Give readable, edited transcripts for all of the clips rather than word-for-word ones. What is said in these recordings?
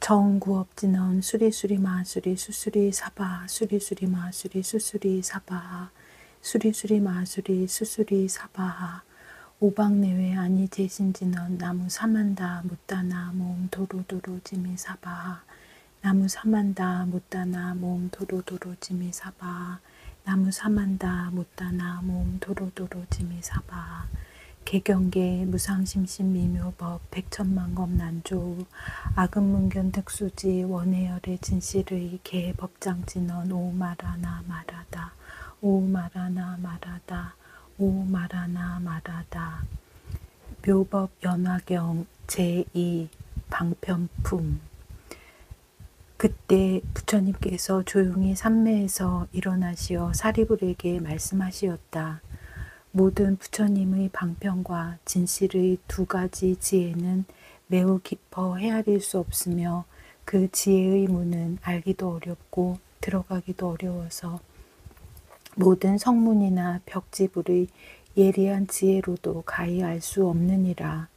정구업진언 수리수리 마수리 수수리 사바 수리수리 마수리 수수리 사바 수리수리 마수리 수수리 사바 오박내외 아니 제신진언 나무 사만다 못다나 몸 도로도로 지미 사바 나무 사만다 못다나 몸 도로도로 지미 사바 나무 사만다 못다나 몸 도로도로 지미 사바 개경계 무상심심 미묘법 백천만검 난조 악음문견 득수지 원해열의 진실의 개법장진언 오마라나 마라다 오마라나 마라다 오마라나 마라다 묘법 연화경 제2 방편품. 그때 부처님께서 조용히 삼매에서 일어나시어 사리불에게 말씀하시었다. 모든 부처님의 방편과 진실의 두 가지 지혜는 매우 깊어 헤아릴 수 없으며 그 지혜의 문은 알기도 어렵고 들어가기도 어려워서 모든 성문이나 벽지불의 예리한 지혜로도 가히 알 수 없느니라.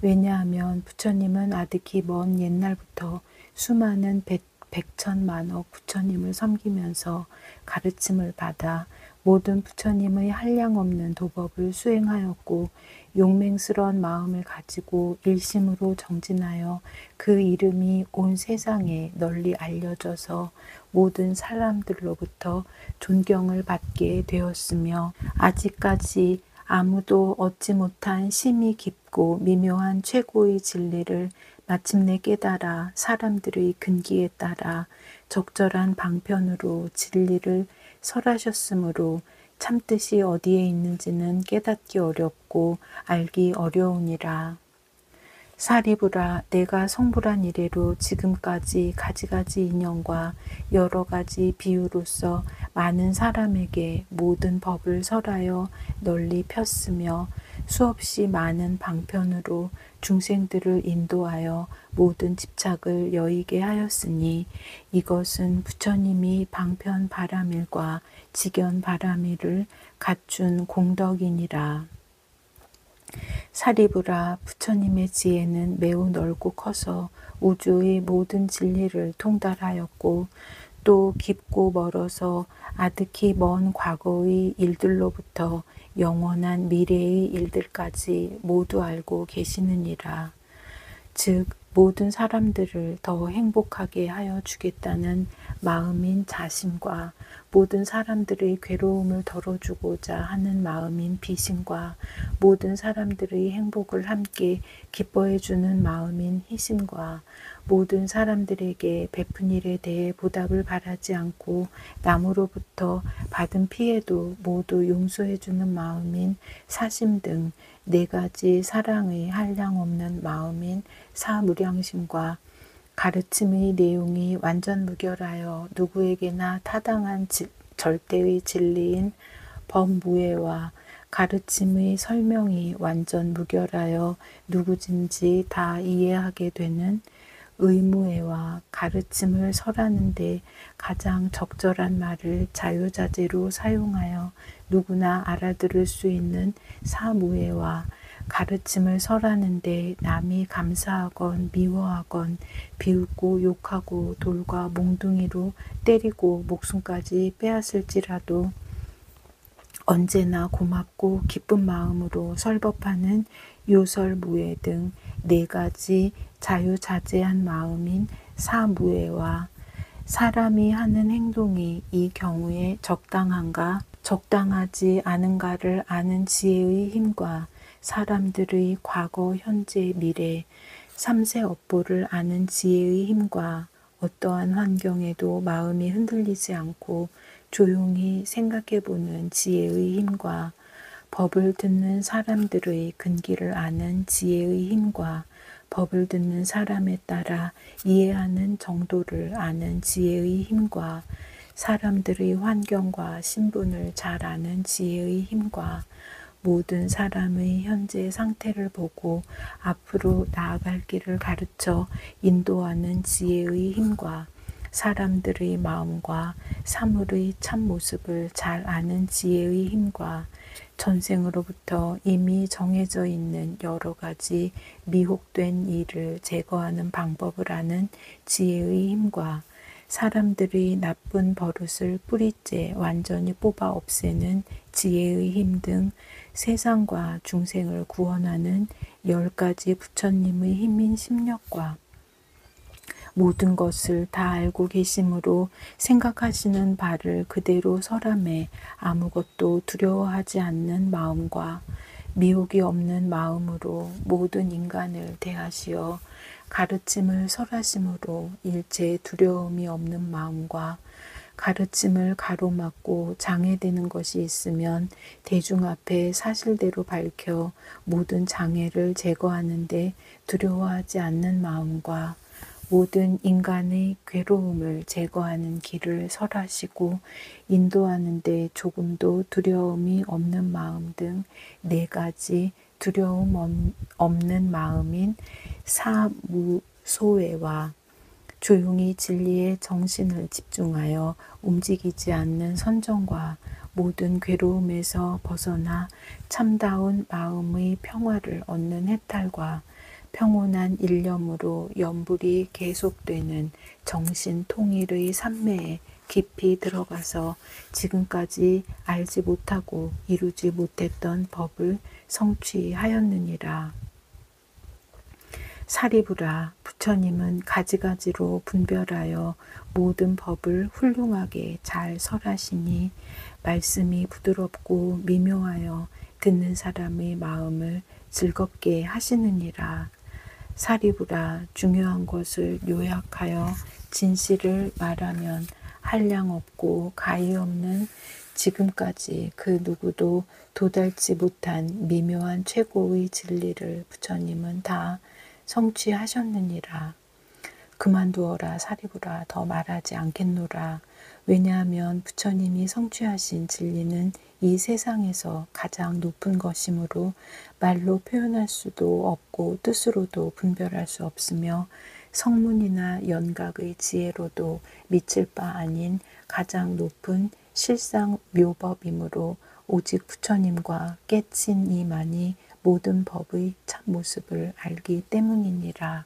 왜냐하면 부처님은 아득히 먼 옛날부터 수많은 백천만억 부처님을 섬기면서 가르침을 받아 모든 부처님의 한량없는 도법을 수행하였고 용맹스러운 마음을 가지고 일심으로 정진하여 그 이름이 온 세상에 널리 알려져서 모든 사람들로부터 존경을 받게 되었으며 아직까지 아무도 얻지 못한 심이 깊고 미묘한 최고의 진리를 마침내 깨달아 사람들의 근기에 따라 적절한 방편으로 진리를 설하셨으므로 참뜻이 어디에 있는지는 깨닫기 어렵고 알기 어려우니라. 사리부라, 내가 성불한 이래로 지금까지 가지가지 인연과 여러 가지 비유로서 많은 사람에게 모든 법을 설하여 널리 폈으며 수없이 많은 방편으로 중생들을 인도하여 모든 집착을 여의게 하였으니 이것은 부처님이 방편 바라밀과 직연 바라밀을 갖춘 공덕이니라. 사리부라, 부처님의 지혜는 매우 넓고 커서 우주의 모든 진리를 통달하였고 또 깊고 멀어서 아득히 먼 과거의 일들로부터 영원한 미래의 일들까지 모두 알고 계시느니라. 즉 모든 사람들을 더 행복하게 하여 주겠다는 마음인 자심과 모든 사람들의 괴로움을 덜어주고자 하는 마음인 비심과 모든 사람들의 행복을 함께 기뻐해 주는 마음인 희심과 모든 사람들에게 베푼 일에 대해 보답을 바라지 않고 남으로부터 받은 피해도 모두 용서해 주는 마음인 사심 등 네 가지 사랑의 한량없는 마음인 사무량심과 가르침의 내용이 완전 무결하여 누구에게나 타당한 절대의 진리인 법무예와 가르침의 설명이 완전 무결하여 누구든지 다 이해하게 되는 의무예와 가르침을 설하는데 가장 적절한 말을 자유자재로 사용하여 누구나 알아들을 수 있는 사무예와 가르침을 설하는데 남이 감사하건 미워하건 비웃고 욕하고 돌과 몽둥이로 때리고 목숨까지 빼앗을지라도 언제나 고맙고 기쁜 마음으로 설법하는 요설무예 등 네 가지 자유자재한 마음인 사무예와 사람이 하는 행동이 이 경우에 적당한가 적당하지 않은가를 아는 지혜의 힘과 사람들의 과거, 현재, 미래, 삼세 업보를 아는 지혜의 힘과 어떠한 환경에도 마음이 흔들리지 않고 조용히 생각해보는 지혜의 힘과 법을 듣는 사람들의 근기를 아는 지혜의 힘과 법을 듣는 사람에 따라 이해하는 정도를 아는 지혜의 힘과 사람들의 환경과 신분을 잘 아는 지혜의 힘과 모든 사람의 현재 상태를 보고 앞으로 나아갈 길을 가르쳐 인도하는 지혜의 힘과 사람들의 마음과 사물의 참모습을 잘 아는 지혜의 힘과 전생으로부터 이미 정해져 있는 여러 가지 미혹된 일을 제거하는 방법을 아는 지혜의 힘과 사람들의 나쁜 버릇을 뿌리째 완전히 뽑아 없애는 지혜의 힘 등 세상과 중생을 구원하는 10가지 부처님의 힘인 심력과 모든 것을 다 알고 계심으로 생각하시는 바를 그대로 설함에 아무것도 두려워하지 않는 마음과 미혹이 없는 마음으로 모든 인간을 대하시어 가르침을 설하심으로 일체 두려움이 없는 마음과 가르침을 가로막고 장애되는 것이 있으면 대중 앞에 사실대로 밝혀 모든 장애를 제거하는 데 두려워하지 않는 마음과 모든 인간의 괴로움을 제거하는 길을 설하시고 인도하는 데 조금도 두려움이 없는 마음 등 4가지 두려움 없는 마음인 사무소외와 조용히 진리에 정신을 집중하여 움직이지 않는 선정과 모든 괴로움에서 벗어나 참다운 마음의 평화를 얻는 해탈과 평온한 일념으로 연불이 계속되는 정신 통일의 산매에 깊이 들어가서 지금까지 알지 못하고 이루지 못했던 법을 성취하였느니라. 사리부라, 부처님은 가지가지로 분별하여 모든 법을 훌륭하게 잘 설하시니 말씀이 부드럽고 미묘하여 듣는 사람의 마음을 즐겁게 하시느니라. 사리부라, 중요한 것을 요약하여 진실을 말하면 한량 없고 가히 없는 지금까지 그 누구도 도달치 못한 미묘한 최고의 진리를 부처님은 다 성취하셨느니라. 그만두어라 사리부라, 더 말하지 않겠노라. 왜냐하면 부처님이 성취하신 진리는 이 세상에서 가장 높은 것이므로 말로 표현할 수도 없고 뜻으로도 분별할 수 없으며 성문이나 연각의 지혜로도 미칠 바 아닌 가장 높은 실상 묘법이므로 오직 부처님과 깨친 이만이 모든 법의 참모습을 알기 때문이니라.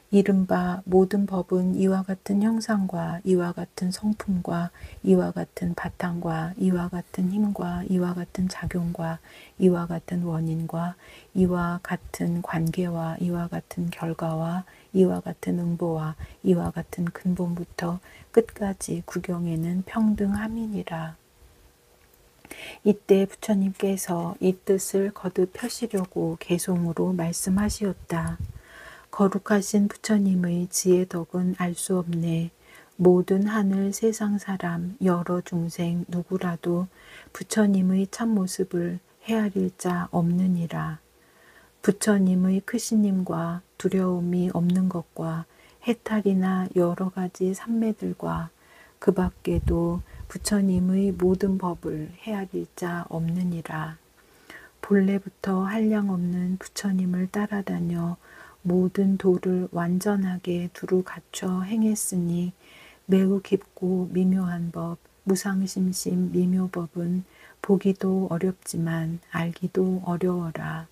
이른바 모든 법은 이와 같은 형상과 이와 같은 성품과 이와 같은 바탕과 이와 같은 힘과 이와 같은 작용과 이와 같은 원인과 이와 같은 관계와 이와 같은 결과와 이와 같은 응보와 이와 같은 근본부터 끝까지 구경에는 평등함이니라. 이때 부처님께서 이 뜻을 거듭 펴시려고 개송으로 말씀하시었다. 거룩하신 부처님의 지혜덕은 알 수 없네. 모든 하늘 세상 사람 여러 중생 누구라도 부처님의 참모습을 헤아릴 자 없느니라. 부처님의 크시님과 두려움이 없는 것과 해탈이나 여러 가지 산매들과 그 밖에도 부처님의 모든 법을 헤아릴 자 없느니라. 본래부터 한량없는 부처님을 따라다녀 모든 도를 완전하게 두루 갖춰 행했으니 매우 깊고 미묘한 법, 무상심심 미묘법은 보기도 어렵지만 알기도 어려워라.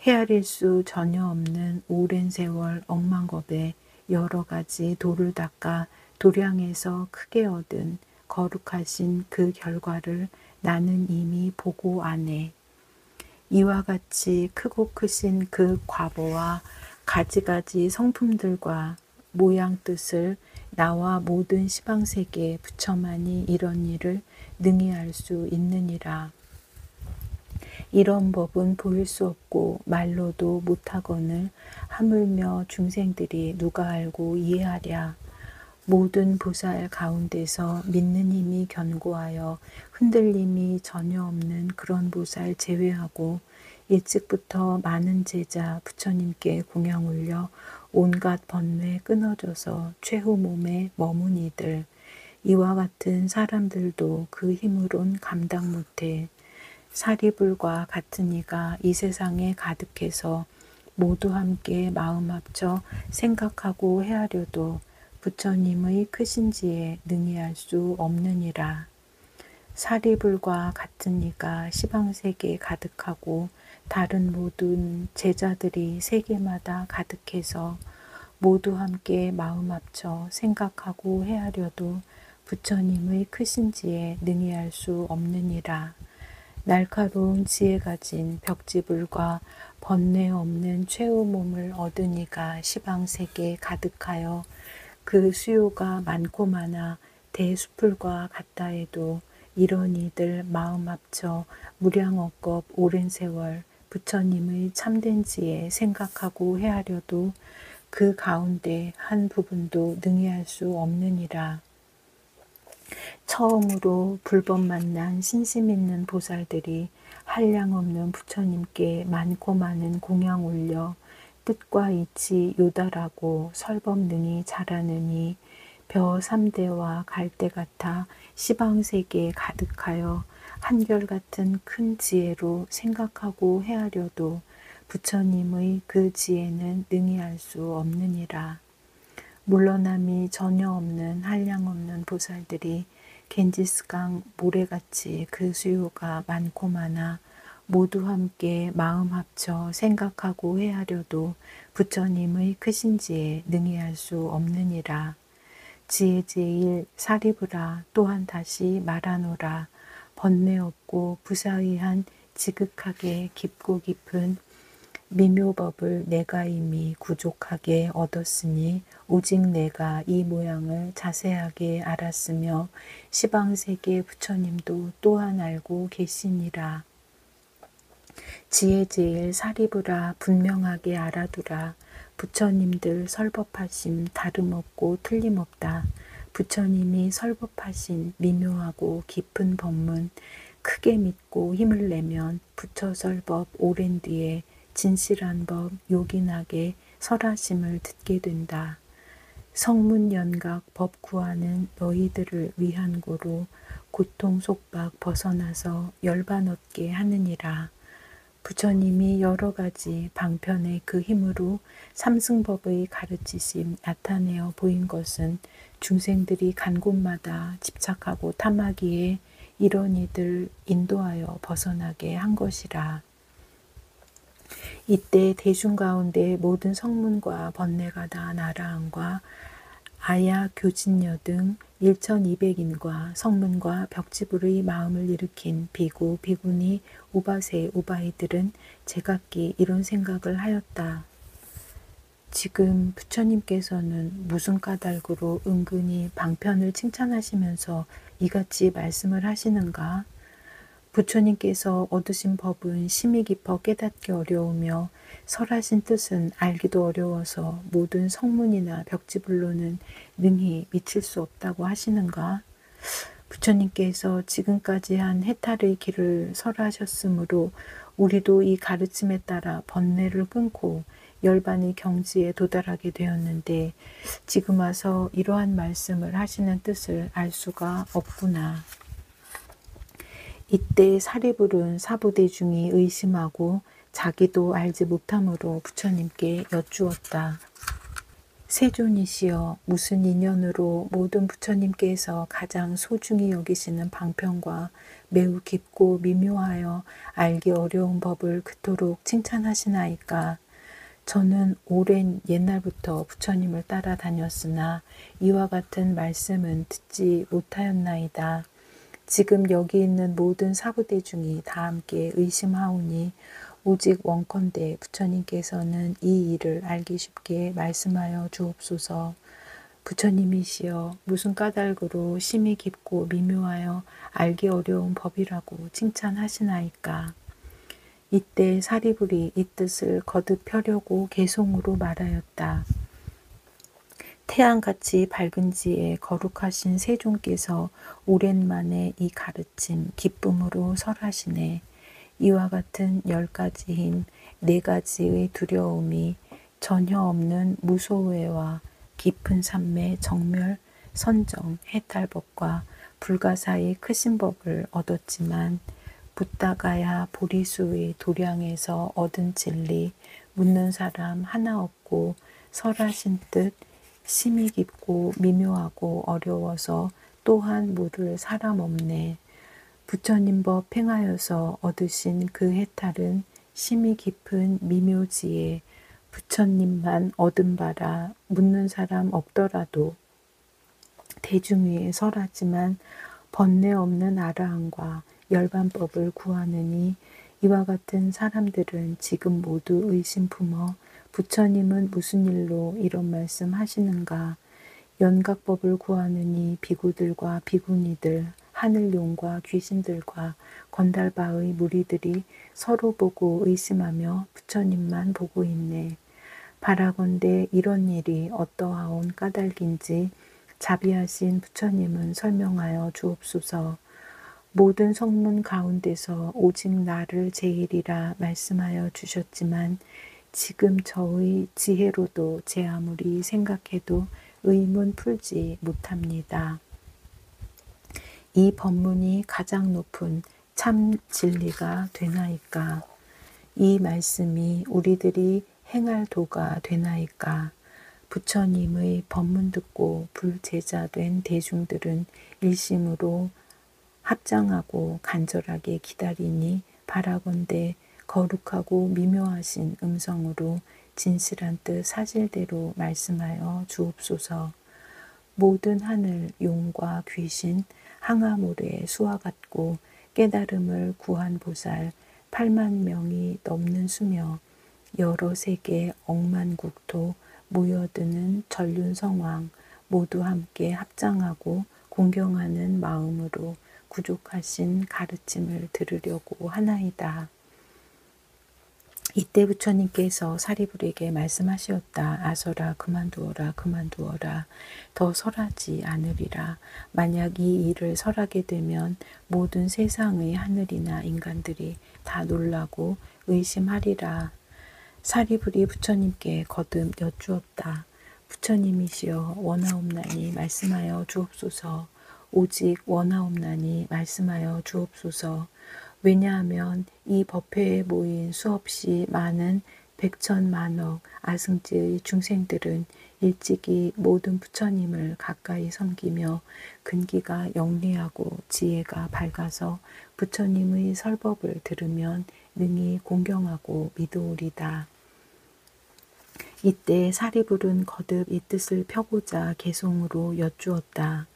헤아릴 수 전혀 없는 오랜 세월 억만겁에 여러 가지 도를 닦아 도량에서 크게 얻은 거룩하신 그 결과를 나는 이미 보고 아네. 이와 같이 크고 크신 그 과보와 가지가지 성품들과 모양 뜻을 나와 모든 시방세계 부처만이 이런 일을 능히 알 수 있느니라. 이런 법은 보일 수 없고 말로도 못하거늘 하물며 중생들이 누가 알고 이해하랴. 모든 보살 가운데서 믿는 힘이 견고하여 흔들림이 전혀 없는 그런 보살 제외하고 일찍부터 많은 제자 부처님께 공양 올려 온갖 번뇌 끊어져서 최후 몸에 머문 이들 이와 같은 사람들도 그 힘으론 감당 못해. 사리불과 같은 이가 이 세상에 가득해서 모두 함께 마음 합쳐 생각하고 헤아려도 부처님의 크신지에 능히 알 수 없느니라. 사리불과 같은 이가 시방세계에 가득하고 다른 모든 제자들이 세계마다 가득해서 모두 함께 마음 합쳐 생각하고 헤아려도 부처님의 크신지에 능히 알 수 없느니라. 날카로운 지혜 가진 벽지불과 번뇌 없는 최후 몸을 얻은 이가 시방세계에 가득하여 그 수요가 많고 많아 대수풀과 같다 해도 이런 이들 마음 합쳐 무량억겁 오랜 세월 부처님의 참된 지혜 생각하고 헤아려도 그 가운데 한 부분도 능히 알 수 없느니라. 처음으로 불법 만난 신심 있는 보살들이 한량없는 부처님께 많고 많은 공양 올려 뜻과 이치 요달하고 설법능이 잘하느니 벼 3대와 갈대 같아 시방세계에 가득하여 한결같은 큰 지혜로 생각하고 헤아려도 부처님의 그 지혜는 능히 알 수 없느니라. 물러남이 전혀 없는 한량없는 보살들이 겐지스강 모래같이 그 수요가 많고 많아 모두 함께 마음 합쳐 생각하고 헤아려도 부처님의 크신지에 능히 알 수 없느니라. 지혜 제일 사리부라 또한 다시 말하노라. 번뇌 없고 부사의한 지극하게 깊고 깊은 미묘법을 내가 이미 구족하게 얻었으니 오직 내가 이 모양을 자세하게 알았으며 시방세계 부처님도 또한 알고 계시니라. 지혜 제일 사리부라 분명하게 알아두라. 부처님들 설법하심 다름없고 틀림없다. 부처님이 설법하신 미묘하고 깊은 법문 크게 믿고 힘을 내면 부처 설법 오랜 뒤에 진실한 법 요긴하게 설하심을 듣게 된다. 성문연각 법 구하는 너희들을 위한 고로 고통 속박 벗어나서 열반 얻게 하느니라. 부처님이 여러 가지 방편의 그 힘으로 삼승법의 가르치심 나타내어 보인 것은 중생들이 간 곳마다 집착하고 탐하기에 이런 이들 인도하여 벗어나게 한 것이라. 이때 대중 가운데 모든 성문과 번뇌가 다 나라함과 아야 교진녀 등 1200인과 성문과 벽지불의 마음을 일으킨 비구, 비구니, 우바세, 우바이들은 제각기 이런 생각을 하였다. 지금 부처님께서는 무슨 까닭으로 은근히 방편을 칭찬하시면서 이같이 말씀을 하시는가? 부처님께서 얻으신 법은 심히 깊어 깨닫기 어려우며 설하신 뜻은 알기도 어려워서 모든 성문이나 벽지불로는 능히 미칠 수 없다고 하시는가? 부처님께서 지금까지 한 해탈의 길을 설하셨으므로 우리도 이 가르침에 따라 번뇌를 끊고 열반의 경지에 도달하게 되었는데 지금 와서 이러한 말씀을 하시는 뜻을 알 수가 없구나. 이때 사리불은 사부대중이 의심하고 자기도 알지 못함으로 부처님께 여쭈었다. 세존이시여, 무슨 인연으로 모든 부처님께서 가장 소중히 여기시는 방편과 매우 깊고 미묘하여 알기 어려운 법을 그토록 칭찬하시나이까? 저는 오랜 옛날부터 부처님을 따라다녔으나 이와 같은 말씀은 듣지 못하였나이다. 지금 여기 있는 모든 사부대중이 다 함께 의심하오니 오직 원컨대 부처님께서는 이 일을 알기 쉽게 말씀하여 주옵소서. 부처님이시여, 무슨 까닭으로 심히 깊고 미묘하여 알기 어려운 법이라고 칭찬하시나이까? 이때 사리불이 이 뜻을 거듭 펴려고 개송으로 말하였다. 태양같이 밝은 지에 거룩하신 세존께서 오랜만에 이 가르침 기쁨으로 설하시네. 이와 같은 10가지 힘, 4가지의 두려움이 전혀 없는 무소회와 깊은 삼매, 정멸, 선정, 해탈법과 불가사의 크신 법을 얻었지만 붓다가야 보리수의 도량에서 얻은 진리, 묻는 사람 하나 없고 설하신 뜻, 심이 깊고 미묘하고 어려워서 또한 물을 사람 없네. 부처님 법 행하여서 얻으신 그 해탈은 심이 깊은 미묘지에 부처님만 얻은 바라 묻는 사람 없더라도 대중 위에 설하지만 번뇌 없는 아라한과 열반법을 구하느니 이와 같은 사람들은 지금 모두 의심 품어 부처님은 무슨 일로 이런 말씀 하시는가. 연각법을 구하느니 비구들과 비구니들, 하늘용과 귀신들과 건달바의 무리들이 서로 보고 의심하며 부처님만 보고 있네. 바라건대 이런 일이 어떠하온 까닭인지 자비하신 부처님은 설명하여 주옵소서. 모든 성문 가운데서 오직 나를 제일이라 말씀하여 주셨지만 지금 저의 지혜로도 제 아무리 생각해도 의문 풀지 못합니다. 이 법문이 가장 높은 참 진리가 되나이까? 이 말씀이 우리들이 행할 도가 되나이까? 부처님의 법문 듣고 불제자된 대중들은 일심으로 합장하고 간절하게 기다리니 바라건대 거룩하고 미묘하신 음성으로 진실한 뜻 사실대로 말씀하여 주옵소서. 모든 하늘 용과 귀신 항아모래 수와 같고 깨달음을 구한 보살 8만 명이 넘는 수며 여러 세계 억만 국토 모여드는 전륜성왕 모두 함께 합장하고 공경하는 마음으로 구족하신 가르침을 들으려고 하나이다. 이때 부처님께서 사리불에게 말씀하시었다. 아서라 그만두어라 그만두어라. 더 설하지 않으리라. 만약 이 일을 설하게 되면 모든 세상의 하늘이나 인간들이 다 놀라고 의심하리라. 사리불이 부처님께 거듭 여쭈었다. 부처님이시여 원하옵나니 말씀하여 주옵소서. 오직 원하옵나니 말씀하여 주옵소서. 왜냐하면 이 법회에 모인 수없이 많은 백천만억 아승지의 중생들은 일찍이 모든 부처님을 가까이 섬기며 근기가 영리하고 지혜가 밝아서 부처님의 설법을 들으면 능히 공경하고 믿으오리다. 이때 사리불은 거듭 이 뜻을 펴고자 개송으로 여쭈었다.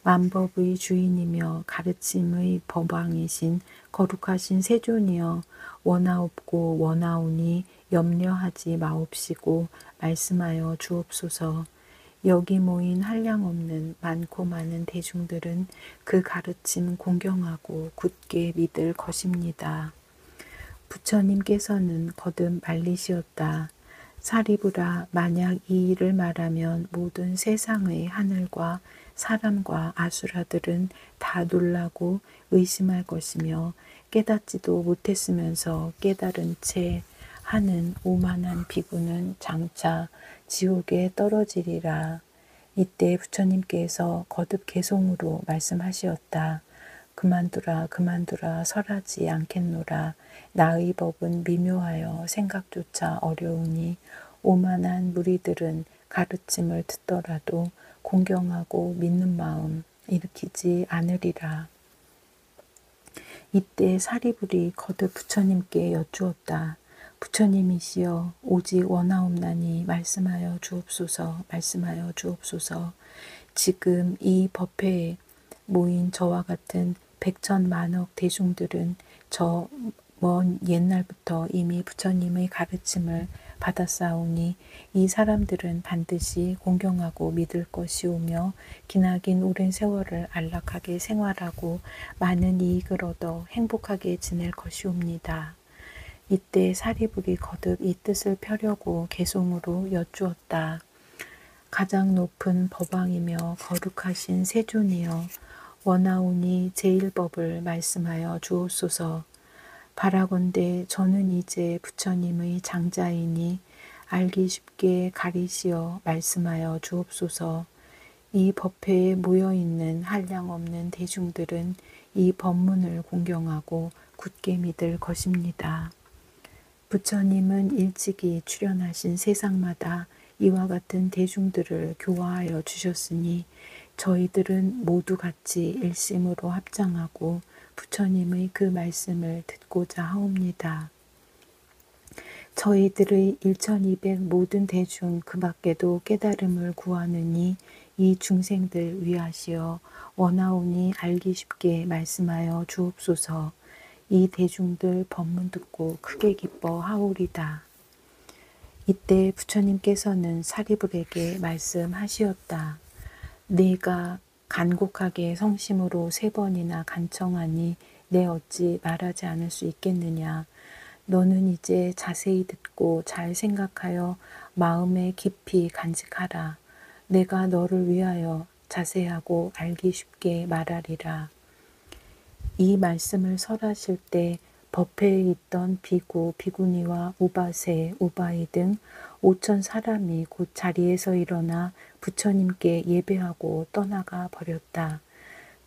만법의 주인이며 가르침의 법왕이신 거룩하신 세존이여 원하옵고 원하오니 염려하지 마옵시고 말씀하여 주옵소서. 여기 모인 한량없는 많고 많은 대중들은 그 가르침 공경하고 굳게 믿을 것입니다. 부처님께서는 거듭 말리시었다. 사리불아, 만약 이 일을 말하면 모든 세상의 하늘과 사람과 아수라들은 다 놀라고 의심할 것이며 깨닫지도 못했으면서 깨달은 채 하는 오만한 비구는 장차 지옥에 떨어지리라. 이때 부처님께서 거듭 개송으로 말씀하시었다. 그만두라 그만두라 설하지 않겠노라. 나의 법은 미묘하여 생각조차 어려우니 오만한 무리들은 가르침을 듣더라도 공경하고 믿는 마음 일으키지 않으리라. 이때 사리불이 거듭 부처님께 여쭈었다. 부처님이시여 오직 원하옵나니 말씀하여 주옵소서. 말씀하여 주옵소서. 지금 이 법회에 모인 저와 같은 백천만억 대중들은 저 먼 옛날부터 이미 부처님의 가르침을 받았사오니 이 사람들은 반드시 공경하고 믿을 것이오며 기나긴 오랜 세월을 안락하게 생활하고 많은 이익을 얻어 행복하게 지낼 것이옵니다. 이때 사리불이 거듭 이 뜻을 펴려고 개송으로 여쭈었다. 가장 높은 법왕이며 거룩하신 세존이여 원하오니 제1법을 말씀하여 주옵소서. 바라건대 저는 이제 부처님의 장자이니 알기 쉽게 가리시어 말씀하여 주옵소서. 이 법회에 모여있는 한량없는 대중들은 이 법문을 공경하고 굳게 믿을 것입니다. 부처님은 일찍이 출현하신 세상마다 이와 같은 대중들을 교화하여 주셨으니 저희들은 모두 같이 일심으로 합장하고 부처님의 그 말씀을 듣고자 하옵니다. 저희들의 1200 모든 대중 그 밖에도 깨달음을 구하느니 이 중생들 위하시어 원하오니 알기 쉽게 말씀하여 주옵소서. 이 대중들 법문 듣고 크게 기뻐하오리다. 이때 부처님께서는 사리불에게 말씀하시었다. 네가 간곡하게 성심으로 3번이나 간청하니 내 어찌 말하지 않을 수 있겠느냐. 너는 이제 자세히 듣고 잘 생각하여 마음에 깊이 간직하라. 내가 너를 위하여 자세하고 알기 쉽게 말하리라. 이 말씀을 설하실 때 법회에 있던 비구, 비구니와 우바세, 우바이 등 5천 사람이 곧 자리에서 일어나 부처님께 예배하고 떠나가 버렸다.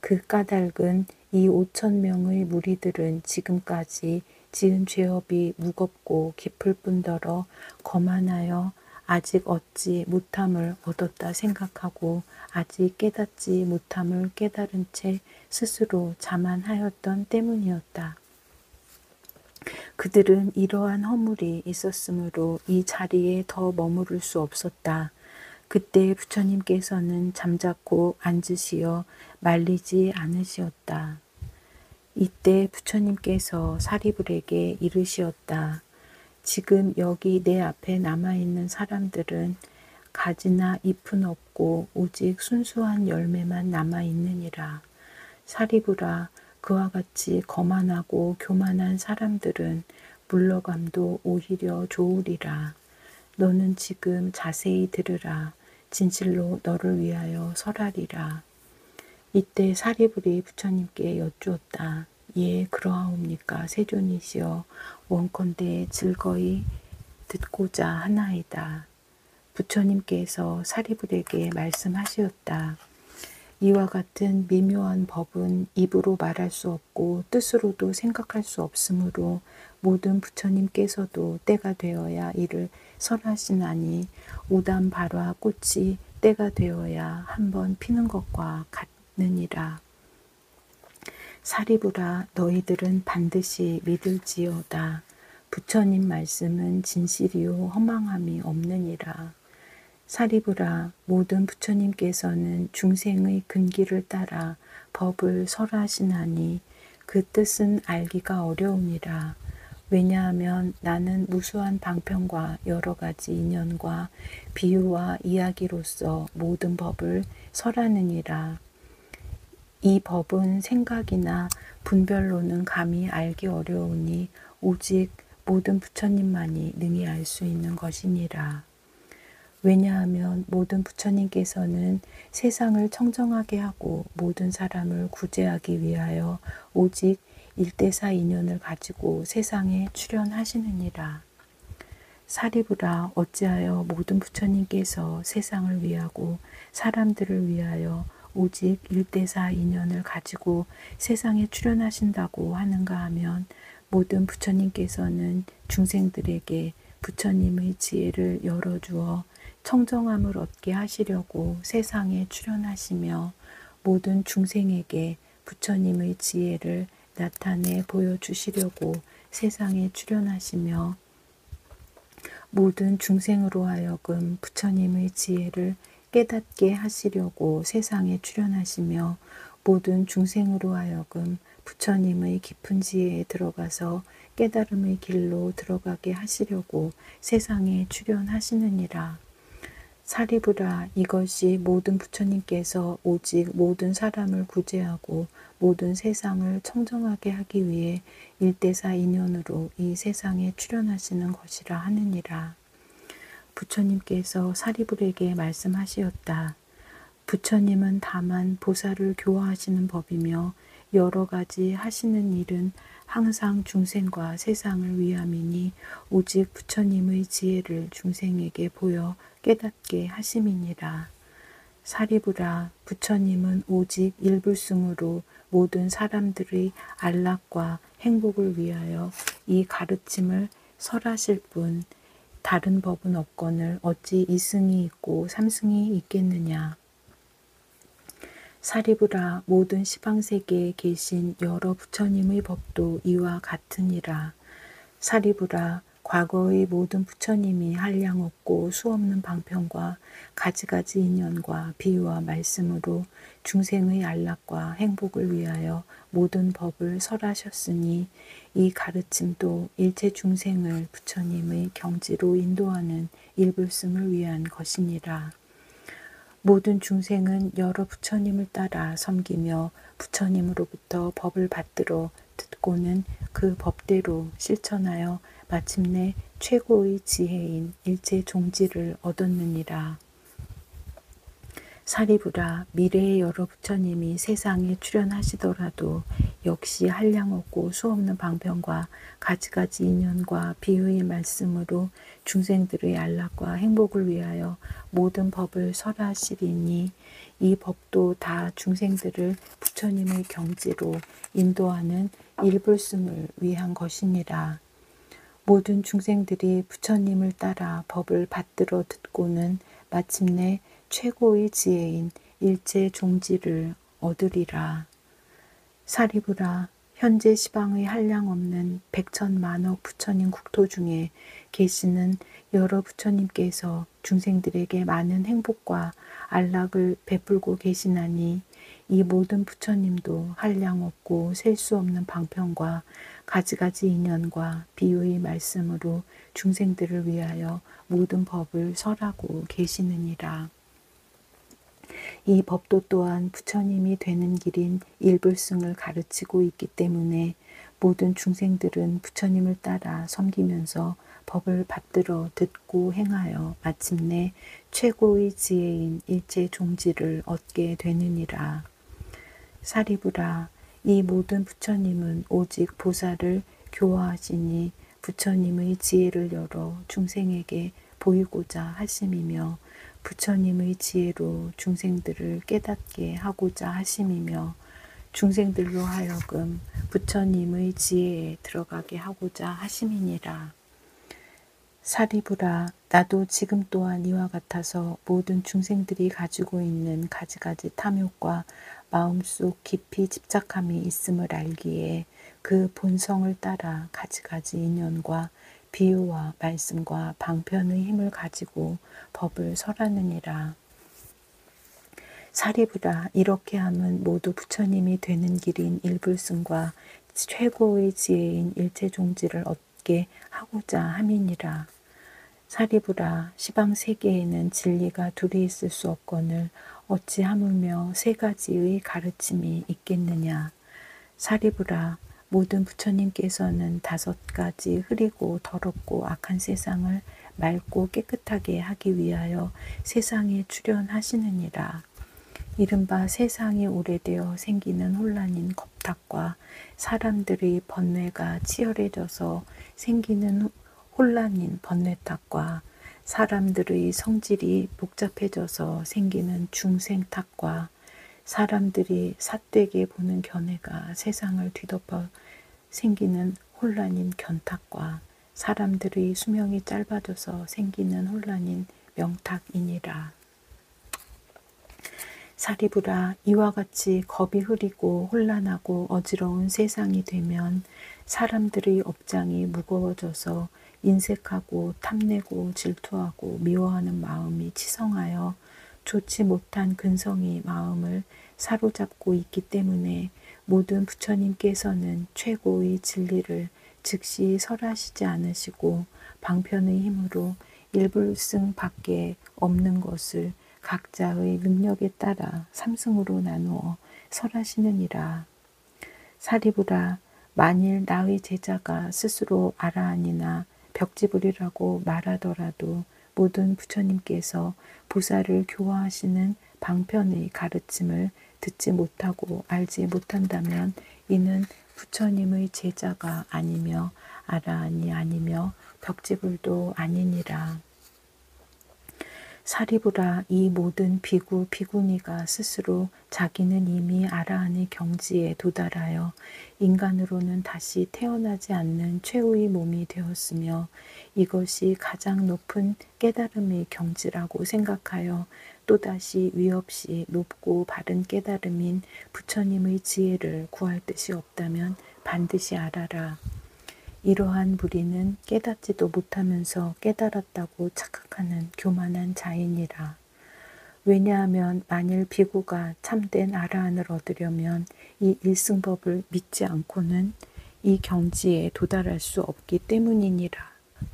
그 까닭은 이 5천 명의 무리들은 지금까지 지은 죄업이 무겁고 깊을 뿐더러 거만하여 아직 얻지 못함을 얻었다 생각하고 아직 깨닫지 못함을 깨달은 채 스스로 자만하였던 때문이었다. 그들은 이러한 허물이 있었으므로 이 자리에 더 머무를 수 없었다. 그때 부처님께서는 잠자코 앉으시어 말리지 않으시었다. 이때 부처님께서 사리불에게 이르시었다. 지금 여기 내 앞에 남아있는 사람들은 가지나 잎은 없고 오직 순수한 열매만 남아있느니라. 사리불아, 그와 같이 거만하고 교만한 사람들은 물러감도 오히려 좋으리라. 너는 지금 자세히 들으라. 진실로 너를 위하여 설하리라. 이때 사리불이 부처님께 여쭈었다. 예, 그러하옵니까? 세존이시여, 원컨대 즐거이 듣고자 하나이다. 부처님께서 사리불에게 말씀하시었다. 이와 같은 미묘한 법은 입으로 말할 수 없고 뜻으로도 생각할 수 없으므로 모든 부처님께서도 때가 되어야 이를 설하시나니 우담발화 꽃이 때가 되어야 한번 피는 것과 같느니라. 사리불아, 너희들은 반드시 믿을지어다. 부처님 말씀은 진실이요 허망함이 없느니라. 사리불아, 모든 부처님께서는 중생의 근기를 따라 법을 설하시나니 그 뜻은 알기가 어려우니라. 왜냐하면 나는 무수한 방편과 여러 가지 인연과 비유와 이야기로서 모든 법을 설하느니라. 이 법은 생각이나 분별로는 감히 알기 어려우니 오직 모든 부처님만이 능히 알 수 있는 것이니라. 왜냐하면 모든 부처님께서는 세상을 청정하게 하고 모든 사람을 구제하기 위하여 오직 일대사 인연을 가지고 세상에 출현하시느니라. 사리불아, 어찌하여 모든 부처님께서 세상을 위하고 사람들을 위하여 오직 일대사 인연을 가지고 세상에 출현하신다고 하는가 하면 모든 부처님께서는 중생들에게 부처님의 지혜를 열어주어 청정함을 얻게 하시려고 세상에 출현하시며 모든 중생에게 부처님의 지혜를 나타내 보여주시려고 세상에 출현하시며 모든 중생으로 하여금 부처님의 지혜를 깨닫게 하시려고 세상에 출현하시며 모든 중생으로 하여금 부처님의 깊은 지혜에 들어가서 깨달음의 길로 들어가게 하시려고 세상에 출현하시느니라. 사리불아, 이것이 모든 부처님께서 오직 모든 사람을 구제하고 모든 세상을 청정하게 하기 위해 일대사 인연으로 이 세상에 출현하시는 것이라 하느니라. 부처님께서 사리불에게 말씀하시었다. 부처님은 다만 보살을 교화하시는 법이며 여러 가지 하시는 일은 항상 중생과 세상을 위함이니 오직 부처님의 지혜를 중생에게 보여 깨닫게 하심이니라. 사리불아, 부처님은 오직 일불승으로 모든 사람들의 안락과 행복을 위하여 이 가르침을 설하실 뿐 다른 법은 없거늘 어찌 2승이 있고 3승이 있겠느냐. 사리부라 모든 시방세계에 계신 여러 부처님의 법도 이와 같으니라. 사리부라 과거의 모든 부처님이 한량 없고 수없는 방편과 가지가지 인연과 비유와 말씀으로 중생의 안락과 행복을 위하여 모든 법을 설하셨으니 이 가르침도 일체 중생을 부처님의 경지로 인도하는 일불승을 위한 것이니라. 모든 중생은 여러 부처님을 따라 섬기며 부처님으로부터 법을 받들어 듣고는 그 법대로 실천하여 마침내 최고의 지혜인 일체 종지를 얻었느니라. 사리부라 미래의 여러 부처님이 세상에 출현하시더라도 역시 한량 없고 수없는 방편과 가지가지 인연과 비유의 말씀으로 중생들의 안락과 행복을 위하여 모든 법을 설하시리니 이 법도 다 중생들을 부처님의 경지로 인도하는 일불승을 위한 것이니라. 모든 중생들이 부처님을 따라 법을 받들어 듣고는 마침내 최고의 지혜인 일체 종지를 얻으리라. 사리부라 현재 시방의 한량 없는 백천만억 부처님 국토 중에 계시는 여러 부처님께서 중생들에게 많은 행복과 안락을 베풀고 계시나니 이 모든 부처님도 한량 없고 셀 수 없는 방편과 가지가지 인연과 비유의 말씀으로 중생들을 위하여 모든 법을 설하고 계시느니라. 이 법도 또한 부처님이 되는 길인 일불승을 가르치고 있기 때문에 모든 중생들은 부처님을 따라 섬기면서 법을 받들어 듣고 행하여 마침내 최고의 지혜인 일체 종지를 얻게 되느니라. 사리부라 이 모든 부처님은 오직 보살을 교화하시니 부처님의 지혜를 열어 중생에게 보이고자 하심이며 부처님의 지혜로 중생들을 깨닫게 하고자 하심이며 중생들로 하여금 부처님의 지혜에 들어가게 하고자 하심이니라. 사리부라 나도 지금 또한 이와 같아서 모든 중생들이 가지고 있는 가지가지 탐욕과 마음속 깊이 집착함이 있음을 알기에 그 본성을 따라 가지가지 인연과 비유와 말씀과 방편의 힘을 가지고 법을 설하느니라. 사리부라 이렇게 함은 모두 부처님이 되는 길인 일불승과 최고의 지혜인 일체종지를 얻게 하고자 함이니라. 사리부라 시방 세계에는 진리가 둘이 있을 수 없거늘 어찌 하물며 세 가지의 가르침이 있겠느냐. 사리부라 모든 부처님께서는 5가지 흐리고 더럽고 악한 세상을 맑고 깨끗하게 하기 위하여 세상에 출현하시느니라. 이른바 세상이 오래되어 생기는 혼란인 겁탁과 사람들의 번뇌가 치열해져서 생기는 혼란인 번뇌탁과 사람들의 성질이 복잡해져서 생기는 중생탁과 사람들이 삿되게 보는 견해가 세상을 뒤덮어 생기는 혼란인 견탁과 사람들의 수명이 짧아져서 생기는 혼란인 명탁이니라. 사리부라 이와 같이 겁이 흐리고 혼란하고 어지러운 세상이 되면 사람들의 업장이 무거워져서 인색하고 탐내고 질투하고 미워하는 마음이 치성하여 좋지 못한 근성이 마음을 사로잡고 있기 때문에 모든 부처님께서는 최고의 진리를 즉시 설하시지 않으시고 방편의 힘으로 일불승 밖에 없는 것을 각자의 능력에 따라 3승으로 나누어 설하시느니라. 사리부라 만일 나의 제자가 스스로 아라한이나 벽지불이라고 말하더라도 모든 부처님께서 보살을 교화하시는 방편의 가르침을 듣지 못하고 알지 못한다면 이는 부처님의 제자가 아니며 아라한이 아니며 벽지불도 아니니라. 사리부라, 이 모든 비구 비구니가 스스로 자기는 이미 아라한의 경지에 도달하여 인간으로는 다시 태어나지 않는 최후의 몸이 되었으며 이것이 가장 높은 깨달음의 경지라고 생각하여 또다시 위없이 높고 바른 깨달음인 부처님의 지혜를 구할 뜻이 없다면 반드시 알아라. 이러한 무리는 깨닫지도 못하면서 깨달았다고 착각하는 교만한 자인이라. 왜냐하면 만일 비구가 참된 아라한을 얻으려면 이 일승법을 믿지 않고는 이 경지에 도달할 수 없기 때문이니라.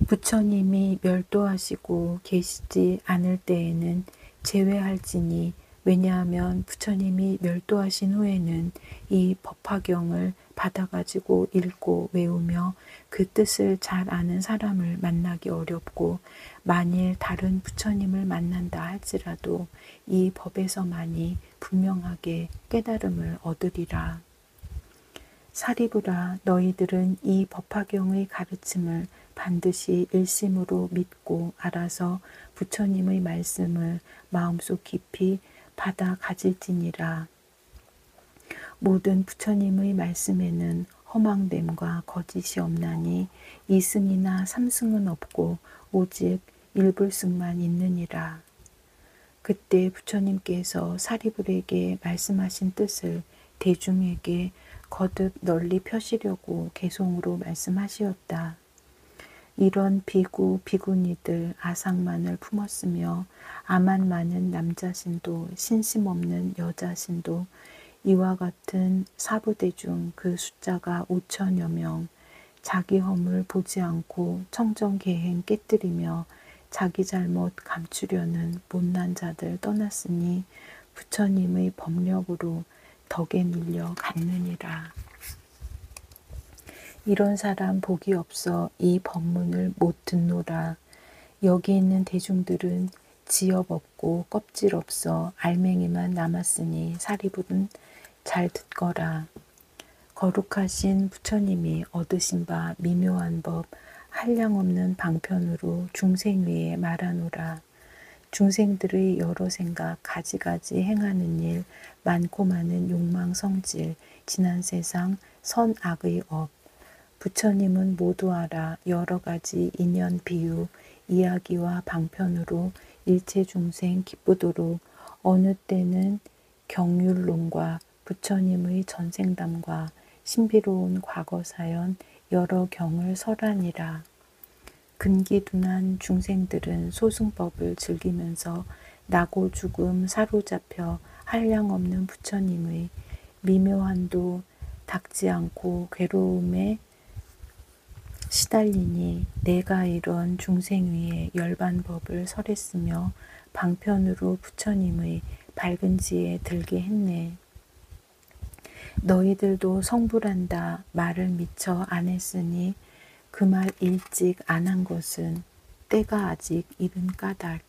부처님이 멸도하시고 계시지 않을 때에는 제외할지니 왜냐하면 부처님이 멸도하신 후에는 이 법화경을 받아가지고 읽고 외우며 그 뜻을 잘 아는 사람을 만나기 어렵고 만일 다른 부처님을 만난다 할지라도 이 법에서만이 분명하게 깨달음을 얻으리라. 사리부라, 너희들은 이 법화경의 가르침을 반드시 일심으로 믿고 알아서 부처님의 말씀을 마음속 깊이 받아 가질지니라. 모든 부처님의 말씀에는 허망됨과 거짓이 없나니 이승이나 삼승은 없고 오직 일불승만 있느니라. 그때 부처님께서 사리불에게 말씀하신 뜻을 대중에게 거듭 널리 펴시려고 개송으로 말씀하시었다. 이런 비구 비구니들 아상만을 품었으며 아만 많은 남자신도 신심 없는 여자신도 이와 같은 사부대 중 그 숫자가 5천여 명, 자기 허물 보지 않고 청정계행 깨뜨리며 자기 잘못 감추려는 못난 자들 떠났으니 부처님의 법력으로 덕에 눌려 갔느니라. 이런 사람 복이 없어 이 법문을 못 듣노라. 여기 있는 대중들은 지엽 없고 껍질 없어 알맹이만 남았으니 사리불은 잘 듣거라. 거룩하신 부처님이 얻으신 바 미묘한 법 한량없는 방편으로 중생 위에 말하노라. 중생들의 여러 생각 가지가지 행하는 일 많고 많은 욕망 성질 지난 세상 선악의 업 부처님은 모두 알아 여러 가지 인연 비유 이야기와 방편으로 일체 중생 기쁘도록 어느 때는 경율론과 부처님의 전생담과 신비로운 과거사연 여러 경을 설하니라. 근기둔한 중생들은 소승법을 즐기면서 나고 죽음 사로잡혀 한량없는 부처님의 미묘한도 닥지 않고 괴로움에 시달리니 내가 이런 중생 위에 열반법을 설했으며 방편으로 부처님의 밝은 지에 들게 했네. 너희들도 성불한다 말을 미처 안 했으니 그 말 일찍 안 한 것은 때가 아직 이른 까닭.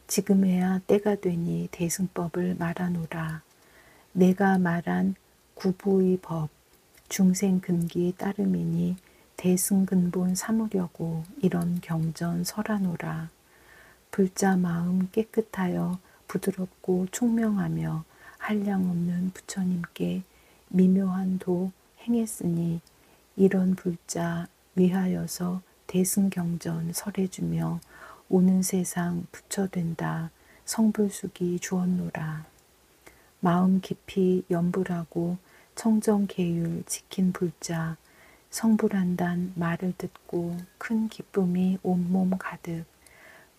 지금에야 때가 되니 대승법을 말하노라. 내가 말한 구부의 법 중생 근기 따름이니 대승근본 삼으려고 이런 경전 설하노라. 불자 마음 깨끗하여 부드럽고 총명하며 한량없는 부처님께 미묘한 도 행했으니 이런 불자 위하여서 대승경전 설해주며 오는 세상 부처된다 성불숙이 주었노라. 마음 깊이 염불하고 청정계율 지킨 불자 성불한단 말을 듣고 큰 기쁨이 온몸 가득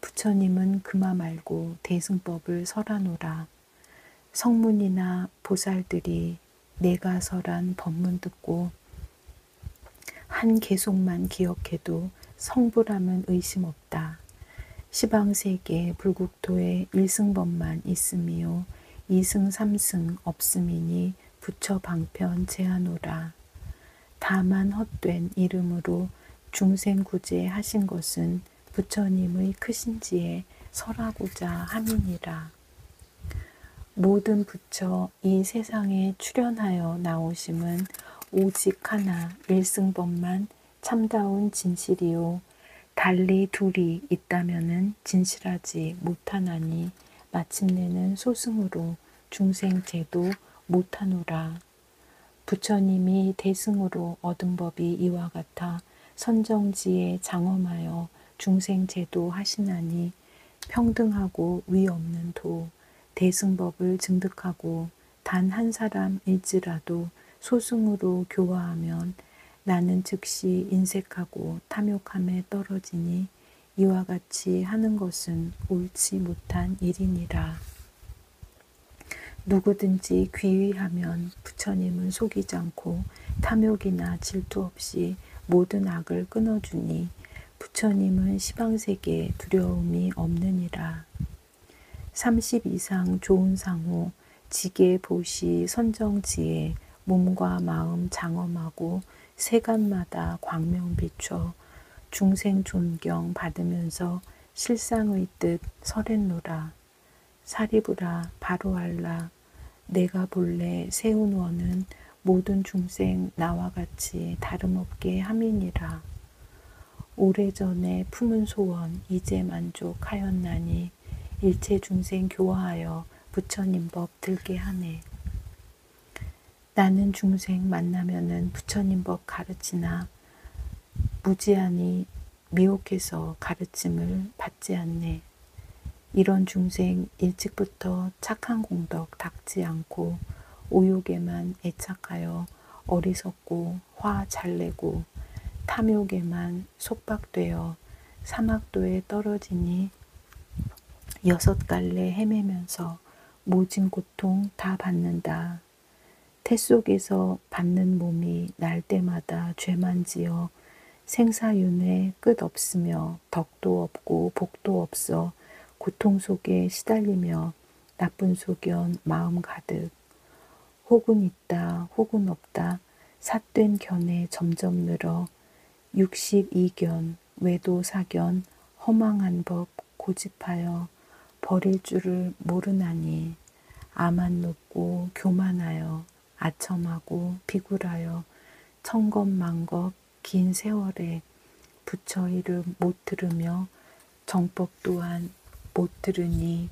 부처님은 그마 말고 대승법을 설하노라. 성문이나 보살들이 내가 설한 법문 듣고 한 개송만 기억해도 성불함은 의심 없다. 시방세계 불국토에 일승법만 있음이요 이승 삼승 없음이니 부처 방편 제하노라. 다만 헛된 이름으로 중생구제 하신 것은 부처님의 크신지에 설하고자 함이니라. 모든 부처 이 세상에 출현하여 나오심은 오직 하나 일승법만 참다운 진실이요 달리 둘이 있다면은 진실하지 못하나니 마침내는 소승으로 중생제도 못하노라. 부처님이 대승으로 얻은 법이 이와 같아 선정지에 장엄하여 중생제도 하시나니 평등하고 위없는 도 대승법을 증득하고 단 한 사람일지라도 소승으로 교화하면 나는 즉시 인색하고 탐욕함에 떨어지니 이와 같이 하는 것은 옳지 못한 일이니라. 누구든지 귀의하면 부처님은 속이지 않고 탐욕이나 질투 없이 모든 악을 끊어주니 부처님은 시방세계에 두려움이 없느니라. 30 이상 좋은 상호 지계 보시 선정지에 몸과 마음 장엄하고 세간마다 광명 비춰 중생 존경 받으면서 실상의 뜻 설했노라. 사리부라 바로알라 내가 본래 세운 원은 모든 중생 나와 같이 다름없게 함이니라. 오래전에 품은 소원 이제 만족하였나니 일체 중생 교화하여 부처님 법 들게 하네. 나는 중생 만나면은 부처님 법 가르치나 무지하니 미혹해서 가르침을 받지 않네. 이런 중생 일찍부터 착한 공덕 닦지 않고 오욕에만 애착하여 어리석고 화 잘내고 탐욕에만 속박되어 사막도에 떨어지니 6갈래 헤매면서 모진 고통 다 받는다. 태 속에서 받는 몸이 날 때마다 죄만 지어 생사윤회 끝 없으며 덕도 없고 복도 없어 고통 속에 시달리며 나쁜 소견 마음 가득 혹은 있다 혹은 없다 삿된 견해 점점 늘어 62견 외도사견 허망한 법 고집하여 버릴 줄을 모르나니 아만 높고 교만하여 아첨하고 비굴하여 천겁만겁 긴 세월에 부처 이름 못 들으며 정법 또한 못 들으니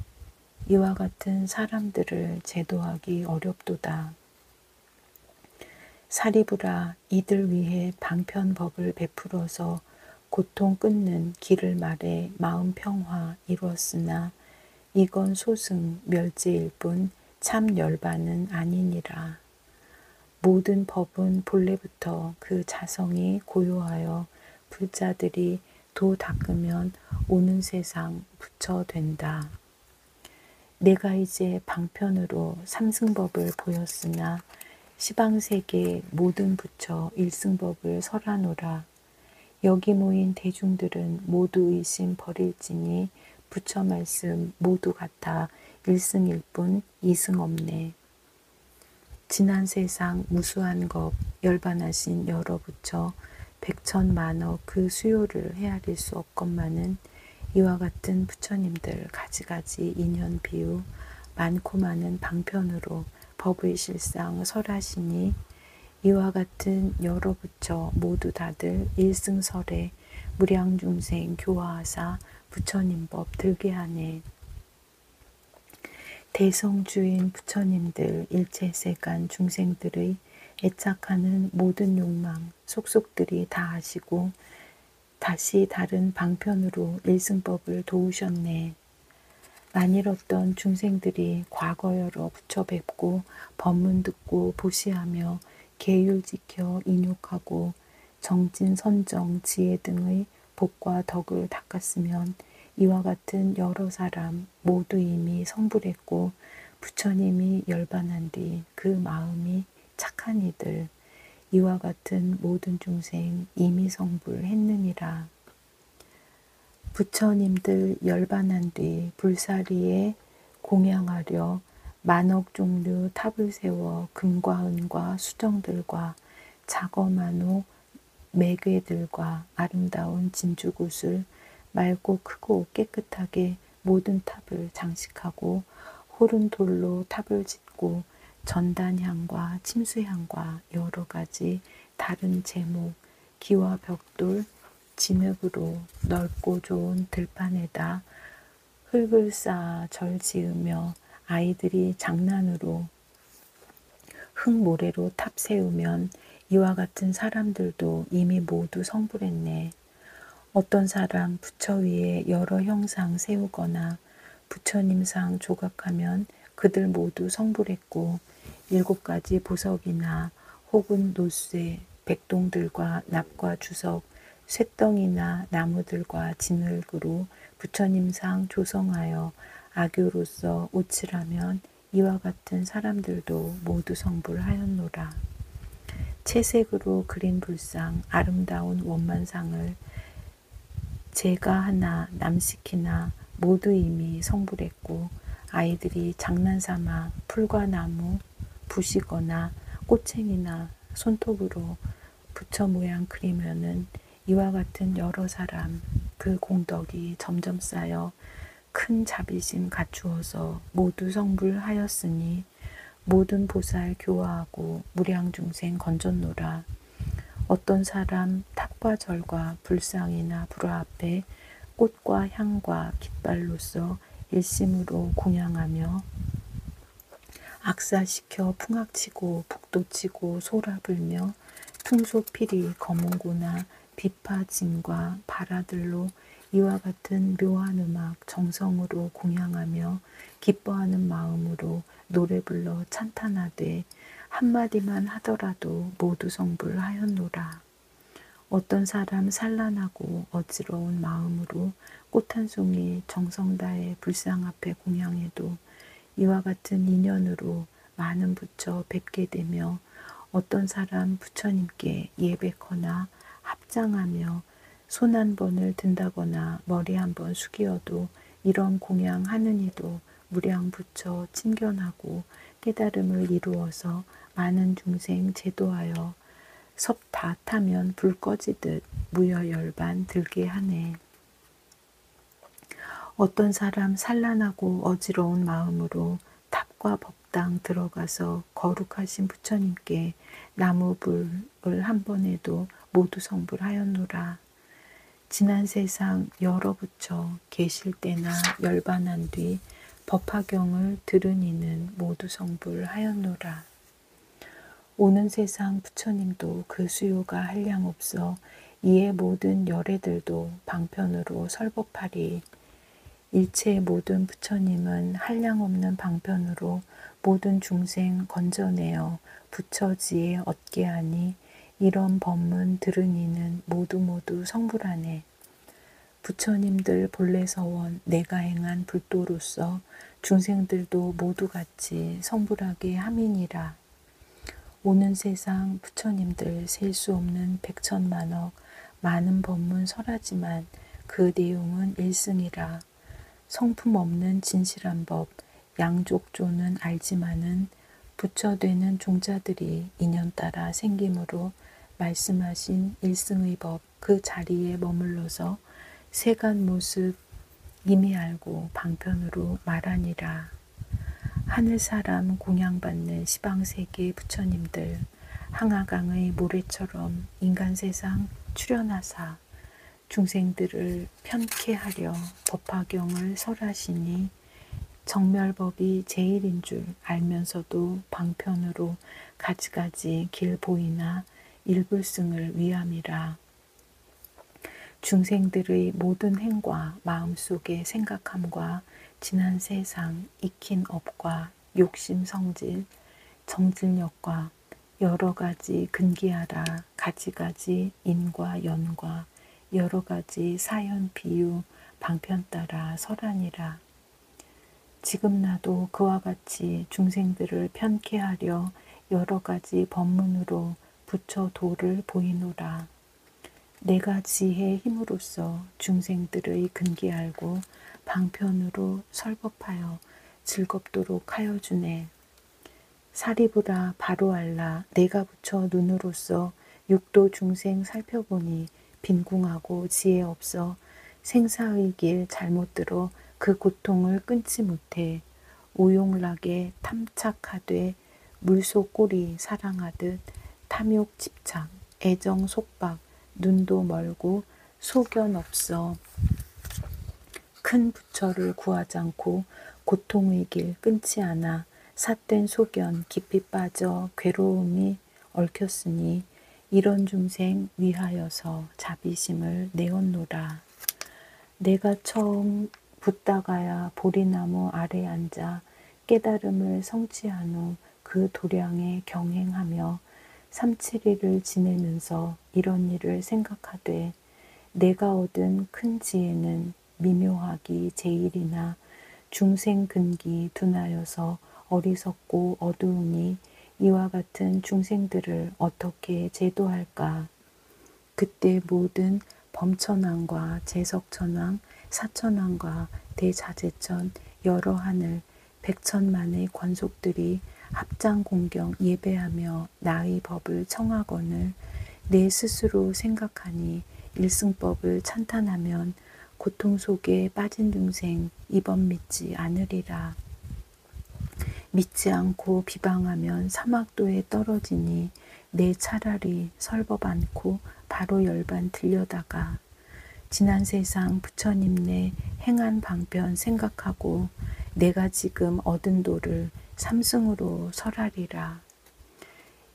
이와 같은 사람들을 제도하기 어렵도다. 사리부라 이들 위해 방편법을 베풀어서 고통 끊는 길을 말해 마음 평화 이루었으나 이건 소승 멸제일 뿐 참 열반은 아니니라. 모든 법은 본래부터 그 자성이 고요하여 불자들이 도 닦으면 오는 세상 부처 된다. 내가 이제 방편으로 삼승법을 보였으나 시방세계 모든 부처 일승법을 설하노라. 여기 모인 대중들은 모두 의심 버릴지니 부처 말씀 모두 같아 일승일 뿐 이승 없네. 지난 세상 무수한 것 열반하신 여러 부처 백천만억 그 수요를 헤아릴 수 없건만은 이와 같은 부처님들 가지가지 인연 비유 많고 많은 방편으로 법의 실상 설하시니 이와 같은 여러 부처 모두 다들 일승설에 무량중생 교화하사 부처님 법 들게 하네. 대성주인 부처님들 일체세간 중생들의 애착하는 모든 욕망 속속들이 다 아시고 다시 다른 방편으로 일승법을 도우셨네. 만일 어떤 중생들이 과거 여러 부처 뵙고 법문 듣고 보시하며 계율 지켜 인욕하고 정진 선정 지혜 등의 복과 덕을 닦았으면 이와 같은 여러 사람 모두 이미 성불했고 부처님이 열반한 뒤 그 마음이 착한 이들 이와 같은 모든 중생 이미 성불했느니라. 부처님들 열반한 뒤 불사리에 공양하려 만억 종류 탑을 세워 금과 은과 수정들과 자거만호 매괴들과 아름다운 진주굿을 맑고 크고 깨끗하게 모든 탑을 장식하고 호른 돌로 탑을 짓고 전단향과 침수향과 여러 가지 다른 제목 기와 벽돌 진흙으로 넓고 좋은 들판에다 흙을 쌓아 절 지으며 아이들이 장난으로 흙모래로 탑 세우면 이와 같은 사람들도 이미 모두 성불했네. 어떤 사람 부처 위에 여러 형상 세우거나 부처님상 조각하면 그들 모두 성불했고 7가지 보석이나 혹은 노쇠, 백동들과 납과 주석, 쇳덩이나 나무들과 진흙으로 부처님상 조성하여 악교로서 오칠하면 이와 같은 사람들도 모두 성불하였노라. 채색으로 그린 불상 아름다운 원만상을 제가 하나 남시키나 모두 이미 성불했고 아이들이 장난삼아 풀과 나무 부시거나 꽃챙이나 손톱으로 부처 모양 그리면은 이와 같은 여러 사람 그 공덕이 점점 쌓여 큰 자비심 갖추어서 모두 성불하였으니 모든 보살 교화하고 무량중생 건졌노라. 어떤 사람 탑과 절과 불상이나 불화 앞에 꽃과 향과 깃발로서 일심으로 공양하며 악사시켜 풍악치고 북도치고 소라불며 퉁소필이 검은고나 비파진과 바라들로 이와 같은 묘한 음악 정성으로 공양하며 기뻐하는 마음으로 노래 불러 찬탄하되 한마디만 하더라도 모두 성불하였노라. 어떤 사람 산란하고 어지러운 마음으로 꽃 한 송이 정성 다해 불상 앞에 공양해도 이와 같은 인연으로 많은 부처 뵙게 되며 어떤 사람 부처님께 예배거나 합장하며 손 한 번을 든다거나 머리 한 번 숙이어도 이런 공양하는 이도 무량 부처 친견하고 깨달음을 이루어서 많은 중생 제도하여 섭 다 타면 불 꺼지듯 무여열반 들게 하네. 어떤 사람 산란하고 어지러운 마음으로 탑과 법당 들어가서 거룩하신 부처님께 나무불을 한 번에도 모두 성불하였노라. 지난 세상 여러 부처 계실 때나 열반한 뒤 법화경을 들은 이는 모두 성불하였노라. 오는 세상 부처님도 그 수요가 한량없어 이에 모든 열애들도 방편으로 설법하리. 일체 모든 부처님은 한량없는 방편으로 모든 중생 건져내어 부처지에 얻게 하니 이런 법문 들은 이는 모두 성불하네. 부처님들 본래 서원 내가 행한 불도로서 중생들도 모두 같이 성불하게 함이니라. 오는 세상 부처님들 셀 수 없는 백천만억 많은 법문 설하지만 그 내용은 일승이라. 성품 없는 진실한 법 양족조는 알지만은 부처되는 종자들이 인연 따라 생김으로 말씀하신 일승의 법 그 자리에 머물러서 세간 모습 이미 알고 방편으로 말하니라. 하늘사람 공양받는 시방세계 부처님들 항아강의 모래처럼 인간세상 출현하사 중생들을 편케하려 법화경을 설하시니 정멸법이 제일인 줄 알면서도 방편으로 가지가지 길 보이나 일불승을 위함이라. 중생들의 모든 행과 마음속의 생각함과 지난 세상 익힌 업과 욕심 성질, 정질력과 여러 가지 근기하라 가지가지 인과 연과 여러 가지 사연 비유 방편 따라 설하니라. 지금 나도 그와 같이 중생들을 편케하려 여러 가지 법문으로 부처 도를 보이노라. 내가 지혜의 힘으로써 중생들의 근기 알고 방편으로 설법하여 즐겁도록 하여 주네. 사리부라 바로 알라 내가 부처 눈으로서 육도 중생 살펴보니 빈궁하고 지혜 없어 생사의 길 잘못 들어 그 고통을 끊지 못해 오용락에 탐착하되 물속 꼬리 사랑하듯 탐욕 집착 애정 속박 눈도 멀고 소견 없어 큰 부처를 구하지 않고 고통의 길 끊지 않아 삿된 소견 깊이 빠져 괴로움이 얽혔으니 이런 중생 위하여서 자비심을 내었노라. 내가 처음 붓다가야 보리나무 아래 앉아 깨달음을 성취한 후 그 도량에 경행하며 3-7일을 지내면서 이런 일을 생각하되 내가 얻은 큰 지혜는 미묘하기 제일이나 중생 근기 둔하여서 어리석고 어두우니 이와 같은 중생들을 어떻게 제도할까. 그때 모든 범천왕과 제석천왕, 사천왕과 대자재천 여러 하늘 백천만의 관속들이 합장 공경 예배하며 나의 법을 청하거늘 내 스스로 생각하니 일승법을 찬탄하면 고통 속에 빠진 중생 이번 믿지 않으리라. 믿지 않고 비방하면 사막도에 떨어지니 내 차라리 설법 않고 바로 열반 들려다가 지난 세상 부처님네 행한 방편 생각하고 내가 지금 얻은 도를 삼승으로 설하리라.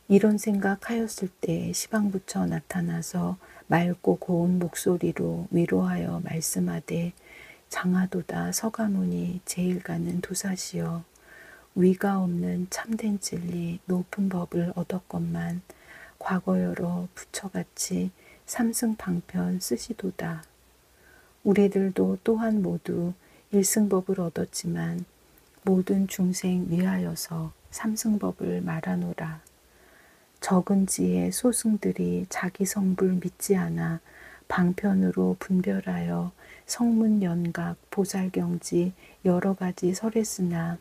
이런 생각하였을 때 시방부처 나타나서 맑고 고운 목소리로 위로하여 말씀하되 장하도다 서가모니 제일 가는 도사시여 위가 없는 참된 진리 높은 법을 얻었건만 과거여러 부처같이 삼승방편 쓰시도다. 우리들도 또한 모두 일승법을 얻었지만 모든 중생 위하여서 삼승법을 말하노라. 적은 지혜 소승들이 자기 성불 믿지 않아 방편으로 분별하여 성문 연각 보살경지 여러 가지 설했으나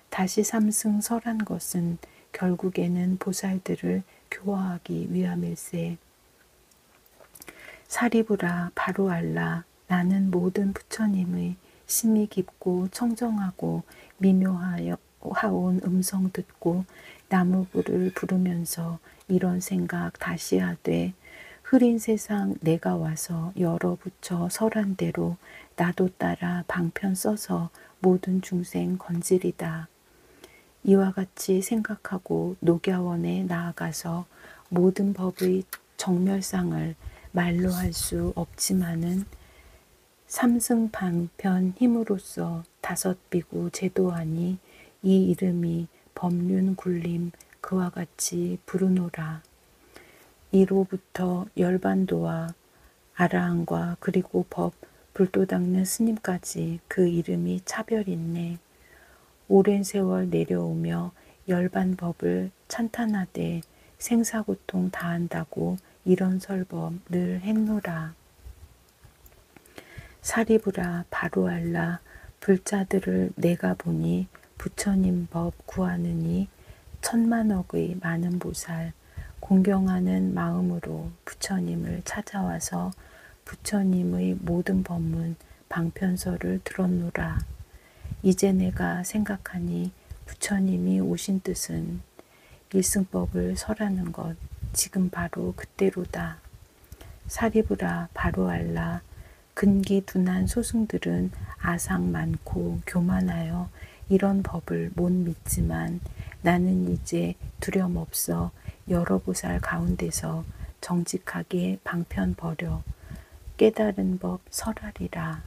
다시 삼승 설한 것은 결국에는 보살들을 교화하기 위함일세. 사리부라 바로 알라. 나는 모든 부처님의 심이 깊고 청정하고 미묘하온 음성 듣고 나무불을 부르면서 이런 생각 다시 하되 흐린 세상 내가 와서 여러 부처 설한 대로 나도 따라 방편 써서 모든 중생 건지리다. 이와 같이 생각하고 녹야원에 나아가서 모든 법의 정멸상을 말로 할 수 없지만은 삼승방편 힘으로써 다섯 비구 제도하니 이 이름이 법륜 굴림 그와 같이 부르노라. 이로부터 열반도와 아라한과 그리고 법 불도 닦는 스님까지 그 이름이 차별있네. 오랜 세월 내려오며 열반법을 찬탄하되 생사고통 다한다고 이런 설법 늘 했노라. 사리부라 바로 알라. 불자들을 내가 보니 부처님 법 구하느니 천만억의 많은 보살 공경하는 마음으로 부처님을 찾아와서 부처님의 모든 법문 방편서를 들었노라. 이제 내가 생각하니 부처님이 오신 뜻은 일승법을 설하는 것 지금 바로 그때로다. 사리부라 바로 알라. 근기 둔한 소승들은 아상 많고 교만하여 이런 법을 못 믿지만 나는 이제 두려움 없어 여러 보살 가운데서 정직하게 방편 버려 깨달은 법 설하리라.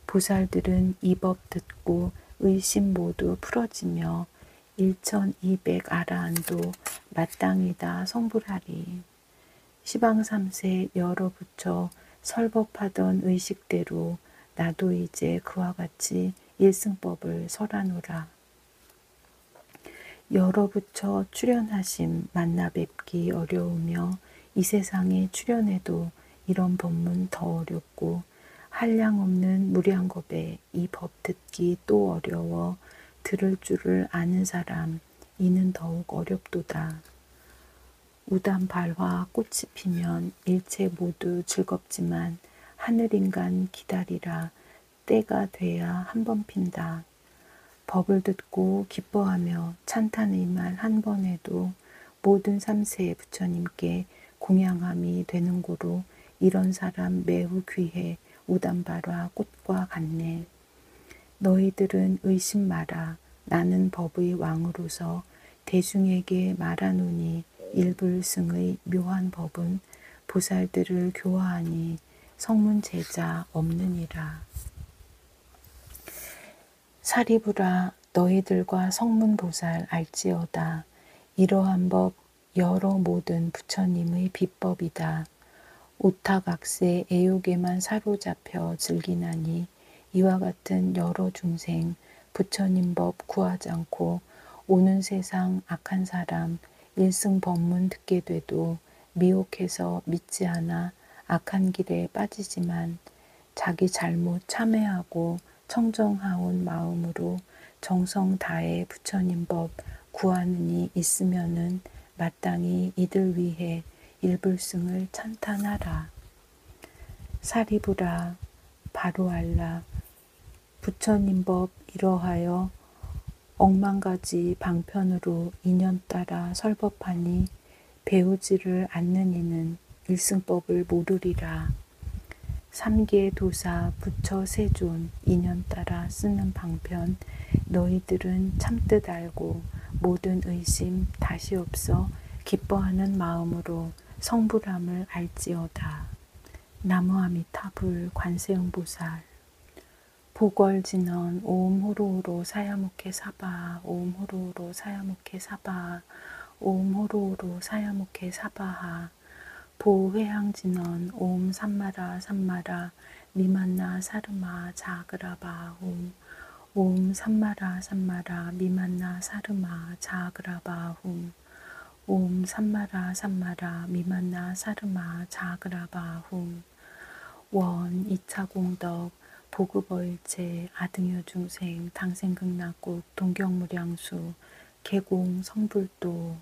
보살들은 이 법 듣고 의심 모두 풀어지며 1200 아라한도 마땅이다 성불하리. 시방3세 여러 부처 설법하던 의식대로 나도 이제 그와 같이 일승법을 설하노라. 여러 부처 출연하심 만나 뵙기 어려우며 이 세상에 출연해도 이런 법문 더 어렵고 한량 없는 무량겁에 이 법 듣기 또 어려워 들을 줄을 아는 사람 이는 더욱 어렵도다. 우담발화 꽃이 피면 일체 모두 즐겁지만 하늘인간 기다리라. 때가 돼야 한 번 핀다. 법을 듣고 기뻐하며 찬탄의 말 한 번 해도 모든 3세 부처님께 공양함이 되는 고로 이런 사람 매우 귀해 우담바라 꽃과 같네. 너희들은 의심 마라. 나는 법의 왕으로서 대중에게 말하노니 일불승의 묘한 법은 보살들을 교화하니 성문 제자 없느니라. 사리부라 너희들과 성문보살 알지어다. 이러한 법 여러 모든 부처님의 비법이다. 오탁악세 애욕에만 사로잡혀 즐기나니 이와 같은 여러 중생 부처님 법 구하지 않고 오는 세상 악한 사람 일승법문 듣게 돼도 미혹해서 믿지 않아 악한 길에 빠지지만 자기 잘못 참회하고 청정하온 마음으로 정성 다해 부처님 법 구하는 이 있으면은 마땅히 이들 위해 일불승을 찬탄하라. 사리부라 바로 알라. 부처님 법 이러하여 억만가지 방편으로 인연 따라 설법하니 배우지를 않는 이는 일승법을 모르리라. 삼계 도사 부처 세존 인연 따라 쓰는 방편 너희들은 참뜻 알고 모든 의심 다시 없어 기뻐하는 마음으로 성불함을 알지어다. 나무아미타불 관세음보살. 보궐진언 오음 호로호로 사야무케 사바 오음 호로호로 사야무케 사바 오음 호로호로 사야무케 사바하. 보회향진언 오음 삼마라 삼마라 미만나 사르마 자그라바훔 오음 삼마라 삼마라 미만나 사르마 자그라바훔 오음 삼마라 삼마라 미만나 사르마 자그라바훔. 원 2차 공덕 보급어일체 아등여 중생 당생극락국 동경무량수 개공 성불도